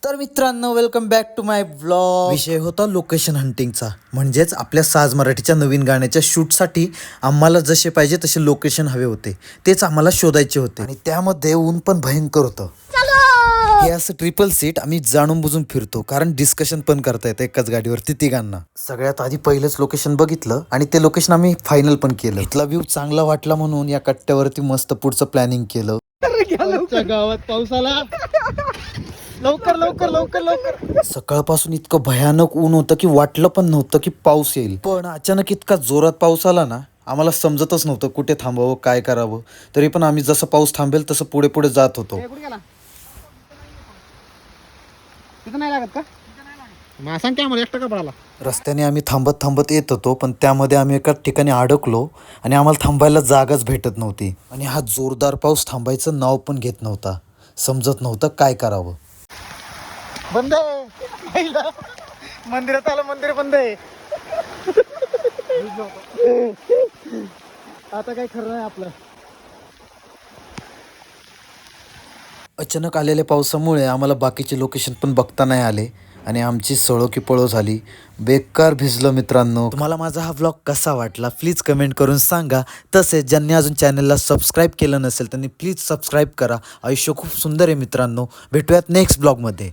तर मित्रांनो welcome back to my vlog. विषय होता लोकेशन हंटिंगचा. म्हणजेच आपल्या साज मराठीच्या नवीन गाण्याच्या शूटसाठी आम्हाला जसे पाहिजे तसे लोकेशन हवे होते. तेच आम्हाला शोधायचे होते आणि त्यामध्ये ऊन पण भयंकर होतं. हे असं ट्रिपल सीट आम्ही जाणून बुजून फिरतो, कारण डिस्कशन पण करता येतं एकाच गाडीवरती तिघांना. सगळ्यात आधी पहिलंच लोकेशन बघितलं आणि ते लोकेशन आम्ही फायनल पण केलं. इथला व्ह्यू चांगला वाटला म्हणून या कट्ट्यावरती मस्त पुढचं प्लॅनिंग केलं. गावात पाऊस आला. लवकर लवकर लवकर लवकर. सकाळपासून इतकं भयानक ऊन होतं की वाटलं पण नव्हतं की पाऊस येईल. पण अचानक इतका जोरात पाऊस आला ना, आम्हाला समजतच नव्हतं कुठे थांबावं, काय करावं. तरी पण आम्ही जसं पाऊस थांबेल तसं पुढे पुढे जात होतो. कुठे गेला? तिथं नाही लागत का? मला सांग की आम्हाला एकटा का पडाला? रस्त्याने आम्ही थांबत थांबत येत होतो, पण त्यामध्ये आम्ही एका ठिकाणी अडकलो आणि आम्हाला थांबायला जागाच भेटत नव्हती. आणि हा जोरदार पाऊस थांबायचं नाव पण घेत नव्हता. समजत नव्हतं काय करावं. बंद आहे. मंदिरात आलं, मंदिर बंद आहे. आता काय खरं नाही आपलं. अचानक आलेल्या पावसामुळे आम्हाला बाकीचे लोकेशन पण बघता नाही आले आणि आमची सळो की पळो झाली. बेकार भिजलो मित्रांनो. तुम्हाला माझा हा व्लॉग कसा वाटला प्लीज कमेंट करून सांगा. तसेच ज्यांनी अजून चॅनलला सबस्क्राईब केलं नसेल त्यांनी प्लीज सबस्क्राईब करा. आयुष्य खूप सुंदर आहे मित्रांनो. भेटूयात नेक्स्ट ब्लॉगमध्ये.